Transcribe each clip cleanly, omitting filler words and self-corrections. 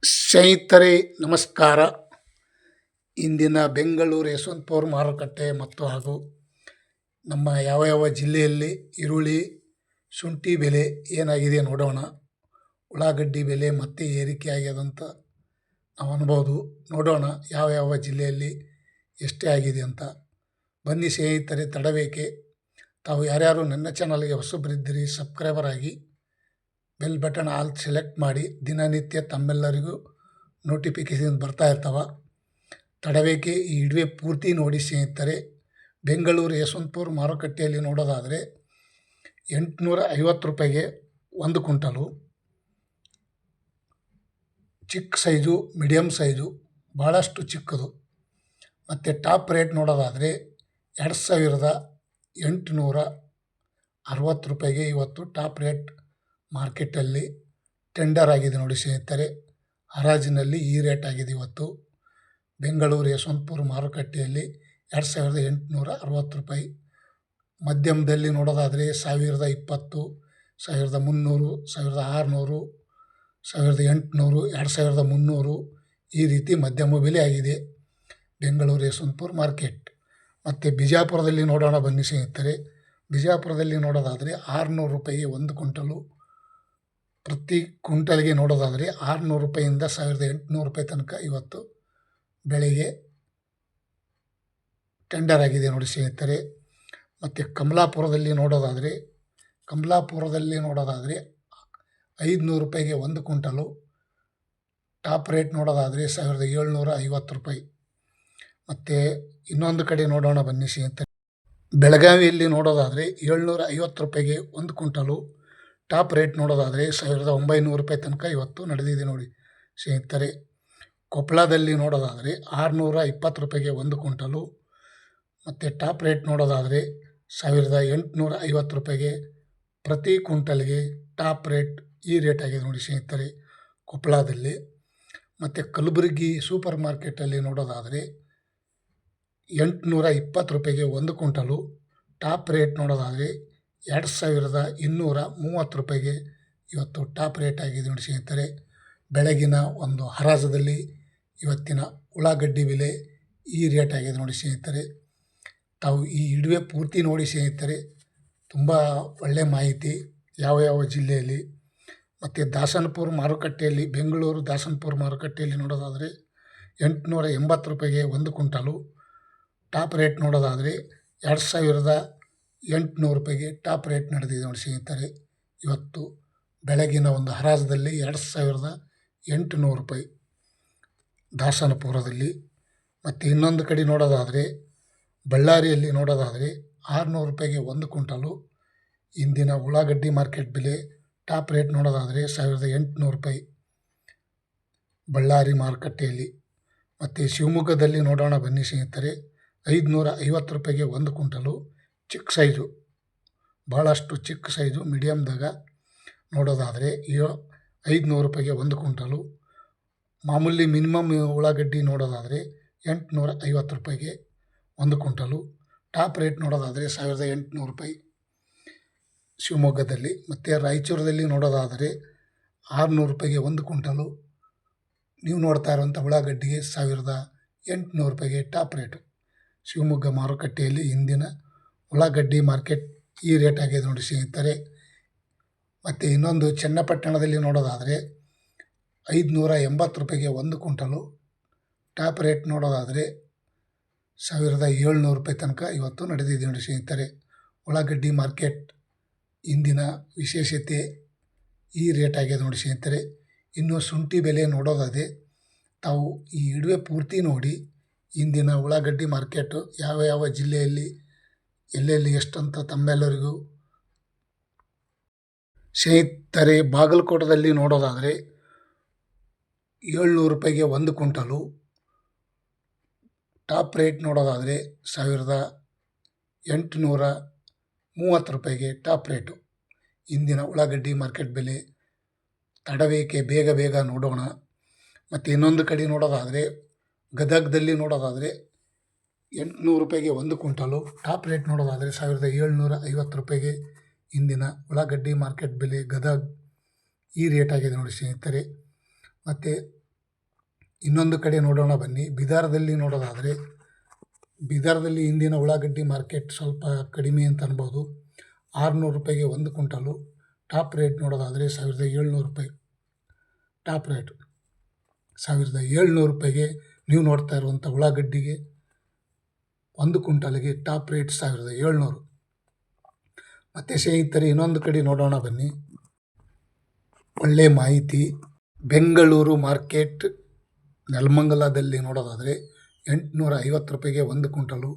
ಸ್ನೇಹಿತರೆ ನಮಸ್ಕಾರ. ಇಂದಿನ ಬೆಂಗಳೂರು ಯಶವಂತಪುರ ಮಾರುಕಟ್ಟೆ ಮತ್ತು ಹಾಗೂ ನಮ್ಮ ಯಾವ ಜಿಲ್ಲೆಯಲ್ಲಿ ಈರುಳ್ಳಿ, ಶುಂಠಿ ಬೆಲೆ ಏನಾಗಿದೆ ನೋಡೋಣ. ಉಳ್ಳಾಗಡ್ಡಿ ಬೆಲೆ ಮತ್ತೆ ಏರಿಕೆ ಆಗ್ಯದಂತ ನಾವು ಅನ್ಬೋದು. ನೋಡೋಣ ಯಾವ ಜಿಲ್ಲೆಯಲ್ಲಿ ಎಷ್ಟೇ ಆಗಿದೆ ಅಂತ. ಬನ್ನಿ ಸ್ನೇಹಿತರೆ, ತಡಬೇಕೆ. ತಾವು ಯಾರ್ಯಾರು ನನ್ನ ಚಾನಲ್ಗೆ ಹೊಸಬರಿದ್ದೀರಿ ಸಬ್ಸ್ಕ್ರೈಬರ್ ಆಗಿ ಬೆಲ್ ಬಟನ್ ಆಲ್ ಸೆಲೆಕ್ಟ್ ಮಾಡಿ. ದಿನನಿತ್ಯ ತಮ್ಮೆಲ್ಲರಿಗೂ ನೋಟಿಫಿಕೇಷನ್ ಬರ್ತಾ ಇರ್ತಾವ. ತಡಬೇಕೆ ಈ ವಿಡಿಯೋ ಪೂರ್ತಿ ನೋಡಿ ಸ್ನೇಹಿತರೆ. ಬೆಂಗಳೂರು ಯಶವಂತಪುರ ಮಾರುಕಟ್ಟೆಯಲ್ಲಿ ನೋಡೋದಾದರೆ 850 ರೂಪಾಯಿಗೆ 1 ಕ್ವಿಂಟಲು. ಚಿಕ್ಕ ಸೈಜು, ಮೀಡಿಯಮ್ ಸೈಜು, ಭಾಳಷ್ಟು ಚಿಕ್ಕದು. ಮತ್ತು ಟಾಪ್ ರೇಟ್ ನೋಡೋದಾದರೆ 2860 ರೂಪಾಯಿಗೆ ಇವತ್ತು ಟಾಪ್ ರೇಟ್ ಮಾರ್ಕೆಟಲ್ಲಿ ಟೆಂಡರ್ ಆಗಿದೆ ನೋಡಿ ಸ್ನೇಹಿತರೆ. ಹರಾಜಿನಲ್ಲಿ ಈ ರೇಟ್ ಆಗಿದೆ ಇವತ್ತು ಬೆಂಗಳೂರು ಯಶವಂತಪುರ ಮಾರುಕಟ್ಟೆಯಲ್ಲಿ 2860 ರೂಪಾಯಿ. ಮಧ್ಯಮದಲ್ಲಿ ನೋಡೋದಾದರೆ 1020, 1300, 1600, 1800, 2300 ಈ ರೀತಿ ಮಧ್ಯಮ ಬೆಲೆ ಆಗಿದೆ ಬೆಂಗಳೂರು ಯಶವಂತಪುರ ಮಾರ್ಕೆಟ್. ಮತ್ತು ಬಿಜಾಪುರದಲ್ಲಿ ನೋಡೋಣ ಬನ್ನಿ ಸ್ನೇಹಿತರೆ. ಬಿಜಾಪುರದಲ್ಲಿ ನೋಡೋದಾದರೆ 600 ರೂಪಾಯಿಗೆ 1 ಕ್ವಿಂಟಲು. ಪ್ರತಿ ಕ್ವಿಂಟಲ್ಗೆ ನೋಡೋದಾದರೆ 600 ರೂಪಾಯಿಯಿಂದ 1800 ರೂಪಾಯಿ ತನಕ ಇವತ್ತು ಬೆಳೆಗೆ ಟೆಂಡರ್ ಆಗಿದೆ ನೋಡಿ ಸ್ನೇಹಿತರೆ. ಮತ್ತು ಕಮಲಾಪುರದಲ್ಲಿ ನೋಡೋದಾದರೆ 500 ರೂಪಾಯಿಗೆ 1 ಕ್ವಿಂಟಲು. ಟಾಪ್ ರೇಟ್ ನೋಡೋದಾದರೆ 1750 ರೂಪಾಯಿ. ಮತ್ತು ಇನ್ನೊಂದು ಕಡೆ ನೋಡೋಣ ಬನ್ನಿ ಸ್ನೇಹಿತರೆ. ಬೆಳಗಾವಿಯಲ್ಲಿ ನೋಡೋದಾದರೆ 750 ರೂಪಾಯಿಗೆ 1 ಕ್ವಿಂಟಲು. ಟಾಪ್ ರೇಟ್ ನೋಡೋದಾದರೆ 1900 ರೂಪಾಯಿ ತನಕ ಇವತ್ತು ನಡೆದಿದೆ ನೋಡಿ ಸ್ನೇಹಿತರೆ. ಕೊಪ್ಪಳದಲ್ಲಿ ನೋಡೋದಾದರೆ 620 ರೂಪಾಯಿಗೆ 1 ಕ್ವಿಂಟಲು. ಮತ್ತು ಟಾಪ್ ರೇಟ್ ನೋಡೋದಾದರೆ 1850 ರೂಪಾಯಿಗೆ ಪ್ರತಿ ಕ್ವಿಂಟಲ್ಗೆ ಟಾಪ್ ರೇಟ್ ಈ ರೇಟ್ ಆಗಿದೆ ನೋಡಿ ಸ್ನೇಹಿತರೆ ಕೊಪ್ಪಳದಲ್ಲಿ. ಮತ್ತು ಕಲಬುರಗಿ ಸೂಪರ್ ಮಾರ್ಕೆಟಲ್ಲಿ ನೋಡೋದಾದರೆ 820 ರೂಪಾಯಿಗೆ 1 ಕ್ವಿಂಟಲು. ಟಾಪ್ ರೇಟ್ ನೋಡೋದಾದರೆ 2230 ರೂಪಾಯಿಗೆ ಇವತ್ತು ಟಾಪ್ ರೇಟ್ ಆಗಿದೆ ನೋಡಿ ಸ್ನೇಹಿತರೆ. ಬೆಳಗಿನ ಒಂದು ಹರಾಜದಲ್ಲಿ ಇವತ್ತಿನ ಉಳ್ಳಾಗಡ್ಡಿ ಬೆಲೆ ಈ ರೇಟ್ ಆಗಿದೆ ನೋಡಿ ಸ್ನೇಹಿತರೆ. ತಾವು ಈ ವಿಡಿಯೋ ಪೂರ್ತಿ ನೋಡಿ ಸ್ನೇಹಿತರೆ. ತುಂಬ ಒಳ್ಳೆಯ ಮಾಹಿತಿ ಯಾವ ಜಿಲ್ಲೆಯಲ್ಲಿ. ಮತ್ತು ದಾಸನಪುರ ಮಾರುಕಟ್ಟೆಯಲ್ಲಿ, ಬೆಂಗಳೂರು ದಾಸನಪುರ ಮಾರುಕಟ್ಟೆಯಲ್ಲಿ ನೋಡೋದಾದರೆ 880 ರೂಪಾಯಿಗೆ 1 ಕ್ವಿಂಟಲು. ಟಾಪ್ ರೇಟ್ ನೋಡೋದಾದರೆ 2800 ರೂಪಾಯಿಗೆ ಟಾಪ್ ರೇಟ್ ನಡೆದಿದೆ ನೋಡಿ ಸ್ನೇಹಿತರೆ. ಇವತ್ತು ಬೆಳಗಿನ ಒಂದು ಹರಾಜದಲ್ಲಿ 2800 ರೂಪಾಯಿ ದಾಸನಪುರದಲ್ಲಿ. ಮತ್ತು ಇನ್ನೊಂದು ಕಡೆ ನೋಡೋದಾದರೆ ಬಳ್ಳಾರಿಯಲ್ಲಿ ನೋಡೋದಾದರೆ 600 ರೂಪಾಯಿಗೆ 1 ಕ್ವಿಂಟಲು. ಇಂದಿನ ಉಳ್ಳಾಗಡ್ಡಿ ಮಾರ್ಕೆಟ್ ಬೆಲೆ ಟಾಪ್ ರೇಟ್ ನೋಡೋದಾದರೆ 1800 ರೂಪಾಯಿ ಬಳ್ಳಾರಿ ಮಾರುಕಟ್ಟೆಯಲ್ಲಿ. ಮತ್ತು ಶಿವಮೊಗ್ಗದಲ್ಲಿ ನೋಡೋಣ ಬನ್ನಿ ಸ್ನೇಹಿತರೆ. 550 ರೂಪಾಯಿಗೆ 1 ಕ್ವಿಂಟಲು. ಚಿಕ್ಕ ಸೈಜು, ಭಾಳಷ್ಟು ಚಿಕ್ಕ ಸೈಜು ಮೀಡಿಯಮ್ದಾಗ ನೋಡೋದಾದರೆ 500 ರೂಪಾಯಿಗೆ 1 ಕ್ವಿಂಟಲು. ಮಾಮೂಲಿ ಮಿನಿಮಮ್ ಉಳ್ಳಾಗಡ್ಡಿ ನೋಡೋದಾದರೆ 850 ರೂಪಾಯಿಗೆ 1 ಕ್ವಿಂಟಲು. ಟಾಪ್ ರೇಟ್ ನೋಡೋದಾದರೆ 1800 ರೂಪಾಯಿ ಶಿವಮೊಗ್ಗದಲ್ಲಿ. ಮತ್ತು ರಾಯಚೂರದಲ್ಲಿ ನೋಡೋದಾದರೆ 600 ರೂಪಾಯಿಗೆ 1 ಕ್ವಿಂಟಲು. ನೀವು ನೋಡ್ತಾ ಇರುವಂಥ ಉಳ್ಳಾಗಡ್ಡಿಗೆ 1800 ರೂಪಾಯಿಗೆ ಟಾಪ್ ರೇಟು ಶಿವಮೊಗ್ಗ ಮಾರುಕಟ್ಟೆಯಲ್ಲಿ. ಇಂದಿನ ಉಳ್ಳಾಗಡ್ಡಿ ಮಾರ್ಕೆಟ್ ಈ ರೇಟ್ ಆಗಿದೆ ನೋಡಿ ಸ್ನೇಹಿತರೆ. ಮತ್ತು ಇನ್ನೊಂದು ಚನ್ನಪಟ್ಟಣದಲ್ಲಿ ನೋಡೋದಾದರೆ 580 ರೂಪಾಯಿಗೆ 1 ಕ್ವಿಂಟಲು. ಟಾಪ್ ರೇಟ್ ನೋಡೋದಾದರೆ 1700 ರೂಪಾಯಿ ತನಕ ಇವತ್ತು ನಡೆದಿದೆ ನೋಡಿ ಸ್ನೇಹಿತರೆ. ಉಳ್ಳಾಗಡ್ಡಿ ಮಾರ್ಕೆಟ್ ಇಂದಿನ ವಿಶೇಷತೆ ಈ ರೇಟ್ ಆಗಿದೆ ನೋಡಿ ಸ್ನೇಹಿತರೆ. ಇನ್ನು ಶುಂಠಿ ಬೆಲೆ ನೋಡೋದಾದರೆ ತಾವು ಈ ವಿಡಿಯೋ ಪೂರ್ತಿ ನೋಡಿ. ಇಂದಿನ ಉಳ್ಳಾಗಡ್ಡಿ ಮಾರ್ಕೆಟು ಯಾವ ಜಿಲ್ಲೆಯಲ್ಲಿ ಎಲ್ಲೆಲ್ಲಿ ಎಷ್ಟಂತ ತಮ್ಮೆಲ್ಲರಿಗೂ ಸ್ನೇಹಿತರೆ. ಬಾಗಲಕೋಟದಲ್ಲಿ ನೋಡೋದಾದರೆ 700 ರೂಪಾಯಿಗೆ 1 ಕ್ವಿಂಟಲು. ಟಾಪ್ ರೇಟ್ ನೋಡೋದಾದರೆ 1830 ರೂಪಾಯಿಗೆ ಟಾಪ್ ರೇಟು ಇಂದಿನ ಉಳ್ಳಾಗಡ್ಡಿ ಮಾರ್ಕೆಟ್ ಬೆಲೆ. ತಡಬೇಕೆ, ಬೇಗ ನೋಡೋಣ. ಮತ್ತು ಇನ್ನೊಂದು ಕಡೆ ನೋಡೋದಾದರೆ ಗದಗದಲ್ಲಿ ನೋಡೋದಾದರೆ 800 ರೂಪಾಯಿಗೆ 1 ಕ್ವಿಂಟಲು. ಟಾಪ್ ರೇಟ್ ನೋಡೋದಾದರೆ 1750 ರೂಪಾಯಿಗೆ ಇಂದಿನ ಉಳ್ಳಾಗಡ್ಡಿ ಮಾರ್ಕೆಟ್ ಬೆಲೆ ಗದಗ ಈ ರೇಟ್ ಆಗಿದೆ ನೋಡಿ ಸ್ನೇಹಿತರೆ. ಮತ್ತು ಇನ್ನೊಂದು ಕಡೆ ನೋಡೋಣ ಬನ್ನಿ. ಬೀದರ್ದಲ್ಲಿ ನೋಡೋದಾದರೆ, ಬೀದರ್ದಲ್ಲಿ ಇಂದಿನ ಉಳ್ಳಾಗಡ್ಡಿ ಮಾರ್ಕೆಟ್ ಸ್ವಲ್ಪ ಕಡಿಮೆ ಅಂತ ಅನ್ಬೋದು. 600 ರೂಪಾಯಿಗೆ 1 ಕ್ವಿಂಟಲು. ಟಾಪ್ ರೇಟ್ ನೋಡೋದಾದರೆ 1700 ರೂಪಾಯಿ. ಟಾಪ್ ರೇಟ್ 1700 ರೂಪಾಯಿಗೆ ನೀವು ನೋಡ್ತಾ ಇರುವಂಥ ಉಳ್ಳಾಗಡ್ಡಿಗೆ 1 ಕ್ವಿಂಟಲ್ಗೆ ಟಾಪ್ ರೇಟ್ 1700. ಮತ್ತು ಸ್ನೇಹಿತರೆ, ಇನ್ನೊಂದು ಕಡೆ ನೋಡೋಣ ಬನ್ನಿ. ಒಳ್ಳೆಯ ಮಾಹಿತಿ. ಬೆಂಗಳೂರು ಮಾರ್ಕೆಟ್ ನೆಲಮಂಗಲದಲ್ಲಿ ನೋಡೋದಾದರೆ 850 ರೂಪಾಯಿಗೆ 1 ಕ್ವಿಂಟಲು.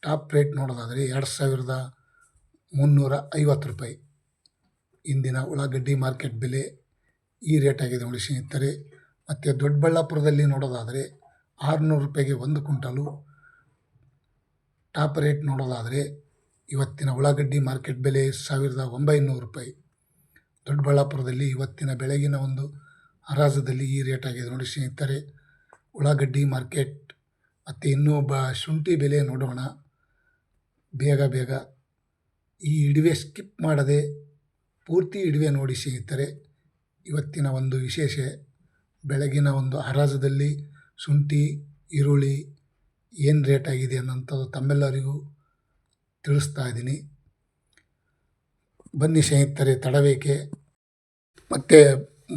ಟಾಪ್ ರೇಟ್ ನೋಡೋದಾದರೆ 2350 ರೂಪಾಯಿ. ಇಂದಿನ ಉಳ್ಳಾಗಡ್ಡಿ ಮಾರ್ಕೆಟ್ ಬೆಲೆ ಈ ರೇಟ್ ಆಗಿದೆ ನೋಡಿ ಸ್ನೇಹಿತರೆ. ಮತ್ತು ದೊಡ್ಡಬಳ್ಳಾಪುರದಲ್ಲಿ ನೋಡೋದಾದರೆ 600 ರೂಪಾಯಿಗೆ 1 ಕ್ವಿಂಟಲು. ಟಾಪ್ ರೇಟ್ ನೋಡೋದಾದರೆ ಇವತ್ತಿನ ಉಳ್ಳಾಗಡ್ಡಿ ಮಾರ್ಕೆಟ್ ಬೆಲೆ 1900 ರೂಪಾಯಿ. ದೊಡ್ಡಬಳ್ಳಾಪುರದಲ್ಲಿ ಇವತ್ತಿನ ಬೆಳಗಿನ ಒಂದು ಹರಾಜದಲ್ಲಿ ಈ ರೇಟ್ ಆಗಿದೆ ನೋಡಿ ಸ್ನೇಹಿತರೆ ಉಳ್ಳಾಗಡ್ಡಿ ಮಾರ್ಕೆಟ್. ಮತ್ತು ಇನ್ನೂ ಶುಂಠಿ ಬೆಲೆ ನೋಡೋಣ. ಬೇಗ ಈ ಇಡುವೆ ಸ್ಕಿಪ್ ಮಾಡದೆ ಪೂರ್ತಿ ಇಡುವೆ ನೋಡಿ ಸ್ನೇಹಿತರೆ. ಇವತ್ತಿನ ಒಂದು ವಿಶೇಷ ಬೆಳಗಿನ ಒಂದು ಹರಾಜದಲ್ಲಿ ಶುಂಠಿ, ಈರುಳ್ಳಿ ಏನು ರೇಟ್ ಆಗಿದೆ ಅನ್ನೋಂಥದ್ದು ತಮ್ಮೆಲ್ಲರಿಗೂ ತಿಳಿಸ್ತಾ ಇದ್ದೀನಿ. ಬನ್ನಿ ಸ್ನೇಹಿತರೆ, ತಡಬೇಕೆ. ಮತ್ತು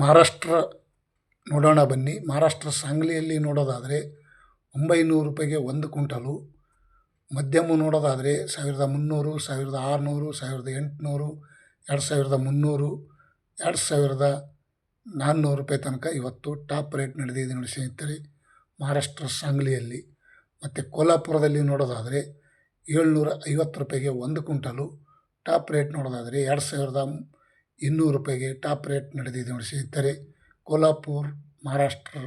ಮಹಾರಾಷ್ಟ್ರ ನೋಡೋಣ ಬನ್ನಿ. ಮಹಾರಾಷ್ಟ್ರ ಸಾಂಗ್ಲಿಯಲ್ಲಿ ನೋಡೋದಾದರೆ 900 ರೂಪಾಯಿಗೆ 1 ಕ್ವಿಂಟಲು. ಮಧ್ಯಮ ನೋಡೋದಾದರೆ 1300, 1600, 1800, 2300, 2400 ರೂಪಾಯಿ ತನಕ ಇವತ್ತು ಟಾಪ್ ರೇಟ್ ನಡೆದಿದೆ ನೋಡಿ ಸ್ನೇಹಿತರೆ ಮಹಾರಾಷ್ಟ್ರ ಸಾಂಗ್ಲಿಯಲ್ಲಿ. ಮತ್ತು ಕೋಲ್ಹಾಪುರದಲ್ಲಿ ನೋಡೋದಾದರೆ 750 ರೂಪಾಯಿಗೆ 1 ಕ್ವಿಂಟಲು. ಟಾಪ್ ರೇಟ್ ನೋಡೋದಾದರೆ 2200 ರೂಪಾಯಿಗೆ ಟಾಪ್ ರೇಟ್ ನಡೆದಿದೆ ನೋಡಿ ಸ್ನೇಹಿತರೆ ಕೋಲ್ಹಾಪುರ ಮಹಾರಾಷ್ಟ್ರ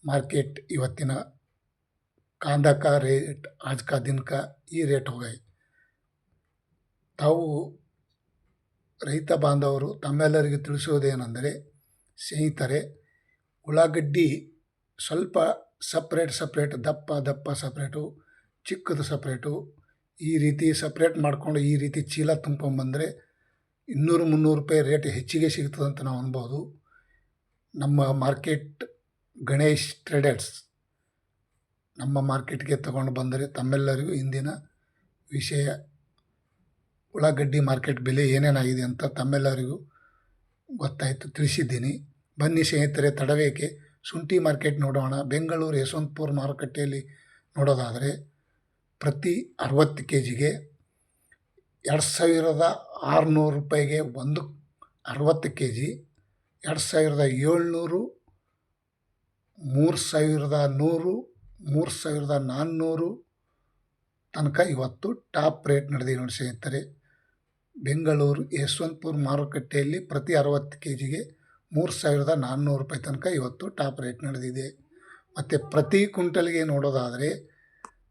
ಮಾರ್ಕೆಟ್. ಇವತ್ತಿನ कांदा का रेट आज का दिन का ಈ ರೇಟ್ ಹೋಗೈ. ತಾವು ರೈತ ಬಾಂಧವರು ತಮ್ಮೆಲ್ಲರಿಗೆ ತಿಳಿಸುವುದೇನೆಂದರೆ ಸ್ನೇಹಿತರೆ, ಉಳ್ಳಾಗಡ್ಡಿ ಸ್ವಲ್ಪ ಸಪ್ರೇಟ್ ದಪ್ಪ ಸಪ್ರೇಟು, ಚಿಕ್ಕದು ಸಪ್ರೇಟು, ಈ ರೀತಿ ಸಪ್ರೇಟ್ ಮಾಡಿಕೊಂಡು ಈ ರೀತಿ ಚೀಲ ತುಂಬ್ಕೊಂಬಂದರೆ 200-300 ರೂಪಾಯಿ ರೇಟ್ ಹೆಚ್ಚಿಗೆ ಸಿಗ್ತದಂತ ನಾವು ಅನ್ಬೋದು. ನಮ್ಮ ಮಾರ್ಕೆಟ್ ಗಣೇಶ್ ಟ್ರೇಡರ್ಸ್ ನಮ್ಮ ಮಾರ್ಕೆಟ್ಗೆ ತಗೊಂಡು ಬಂದರೆ ತಮ್ಮೆಲ್ಲರಿಗೂ ಇಂದಿನ ವಿಷಯ ಉಳ್ಳಾಗಡ್ಡಿ ಮಾರ್ಕೆಟ್ ಬೆಲೆ ಏನೇನಾಗಿದೆ ಅಂತ ತಮ್ಮೆಲ್ಲರಿಗೂ ಗೊತ್ತಾಯಿತು, ತಿಳಿಸಿದ್ದೀನಿ. ಬನ್ನಿ ಸ್ನೇಹಿತರೆ, ತಡವೇಕೆ ಶುಂಠಿ ಮಾರ್ಕೆಟ್ ನೋಡೋಣ. ಬೆಂಗಳೂರು ಯಶವಂತಪುರ ಮಾರುಕಟ್ಟೆಯಲ್ಲಿ ನೋಡೋದಾದರೆ ಪ್ರತಿ 60 kgಗೆ 2600 ರೂಪಾಯಿಗೆ 60 kg, 2700, 3100, 3400 ತನಕ ಇವತ್ತು ಟಾಪ್ ರೇಟ್ ನಡೆದಿದೆ ನೋಡಿ ಸ್ನೇಹಿತರೆ. ಬೆಂಗಳೂರು ಯಶವಂತಪುರ ಮಾರುಕಟ್ಟೆಯಲ್ಲಿ ಪ್ರತಿ 60 kgಗೆ 3400 ರೂಪಾಯಿ ತನಕ ಇವತ್ತು ಟಾಪ್ ರೇಟ್ ನಡೆದಿದೆ. ಮತ್ತು ಪ್ರತಿ ಕ್ವಿಂಟಲ್ಗೆ ನೋಡೋದಾದರೆ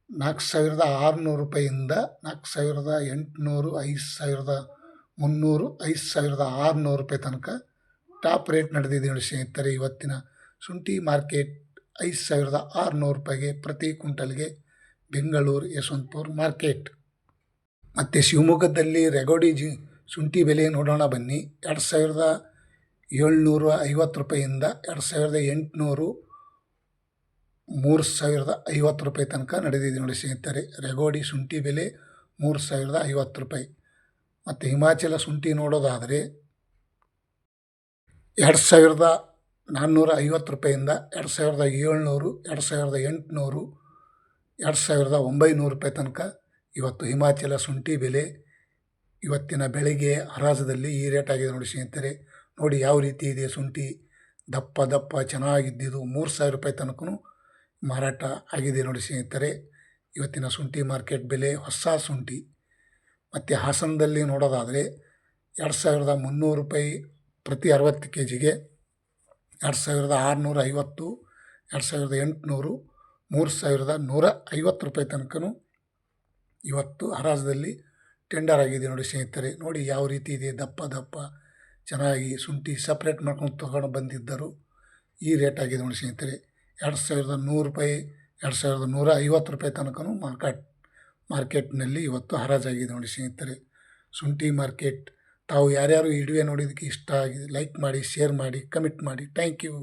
4600 ರೂಪಾಯಿಯಿಂದ 4800, 5300, 5600 ರೂಪಾಯಿ ತನಕ ಟಾಪ್ ರೇಟ್ ನಡೆದಿದೆ ನೋಡಿ ಸ್ನೇಹಿತರೆ. ಇವತ್ತಿನ ಶುಂಠಿ ಮಾರ್ಕೆಟ್ 5600 ರೂಪಾಯಿಗೆ ಪ್ರತಿ ಕ್ವಿಂಟಲ್ಗೆ ಬೆಂಗಳೂರು ಯಶವಂತಪುರ ಮಾರ್ಕೆಟ್. ಮತ್ತು ಶಿವಮೊಗ್ಗದಲ್ಲಿ ರೆಗೋಡಿ ಶುಂಠಿ ಬೆಲೆ ನೋಡೋಣ ಬನ್ನಿ. 2750 ರೂಪಾಯಿಯಿಂದ 2800, 3050 ರೂಪಾಯಿ ತನಕ ನಡೆದಿದೆ ನೋಡಿ ಸ್ನೇಹಿತರೆ. ರೆಗೋಡಿ ಶುಂಠಿ ಬೆಲೆ 3050 ರೂಪಾಯಿ. ಮತ್ತು ಹಿಮಾಚಲ ಶುಂಠಿ ನೋಡೋದಾದರೆ 2450 ರೂಪಾಯಿಯಿಂದ 2700, 2800, 2900 ರೂಪಾಯಿ ತನಕ ಇವತ್ತು ಹಿಮಾಚಲ ಶುಂಠಿ ಬೆಲೆ ಇವತ್ತಿನ ಬೆಳಿಗ್ಗೆ ಹರಾಜದಲ್ಲಿ ಈ ರೇಟ್ ಆಗಿದೆ ನೋಡಿ ಸ್ನೇಹಿತರೆ. ನೋಡಿ ಯಾವ ರೀತಿ ಇದೆ ಶುಂಠಿ, ದಪ್ಪ ಚೆನ್ನಾಗಿದ್ದಿದ್ದು 3000 ರೂಪಾಯಿ ತನಕನೂ ಮಾರಾಟ ಆಗಿದೆ ನೋಡಿ ಸ್ನೇಹಿತರೆ ಇವತ್ತಿನ ಶುಂಠಿ ಮಾರ್ಕೆಟ್ ಬೆಲೆ ಹೊಸ ಶುಂಠಿ. ಮತ್ತು ಹಾಸನದಲ್ಲಿ ನೋಡೋದಾದರೆ 2300 ರೂಪಾಯಿ ಪ್ರತಿ 60 kgಗೆ, 2650, 2800, 3150 ರೂಪಾಯಿ ತನಕನೂ ಇವತ್ತು ಹರಾಜದಲ್ಲಿ ಟೆಂಡರ್ ಆಗಿದೆ ನೋಡಿ ಸ್ನೇಹಿತರೆ. ನೋಡಿ ಯಾವ ರೀತಿ ಇದೆ, ದಪ್ಪ ಚೆನ್ನಾಗಿ ಶುಂಠಿ ಸಪ್ರೇಟ್ ಮಾಡ್ಕೊಂಡು ತೊಗೊಂಡು ಬಂದಿದ್ದರು ಈ ರೇಟ್ ಆಗಿದೆ ನೋಡಿ ಸ್ನೇಹಿತರೆ. 2100 ರೂಪಾಯಿ, 2150 ರೂಪಾಯಿ ತನಕನೂ ಮಾರ್ಕೆಟ್ನಲ್ಲಿ ಇವತ್ತು ಹರಾಜಾಗಿದೆ ನೋಡಿ ಸ್ನೇಹಿತರೆ ಶುಂಠಿ ಮಾರ್ಕೆಟ್. ತಾವು ಯಾರ್ಯಾರು ಈ ವಿಡಿಯೋ ನೋಡಿದ್ದಕ್ಕೆ ಇಷ್ಟ ಆಗಿದೆ ಲೈಕ್ ಮಾಡಿ, ಶೇರ್ ಮಾಡಿ, ಕಮೆಂಟ್ ಮಾಡಿ. Thank you.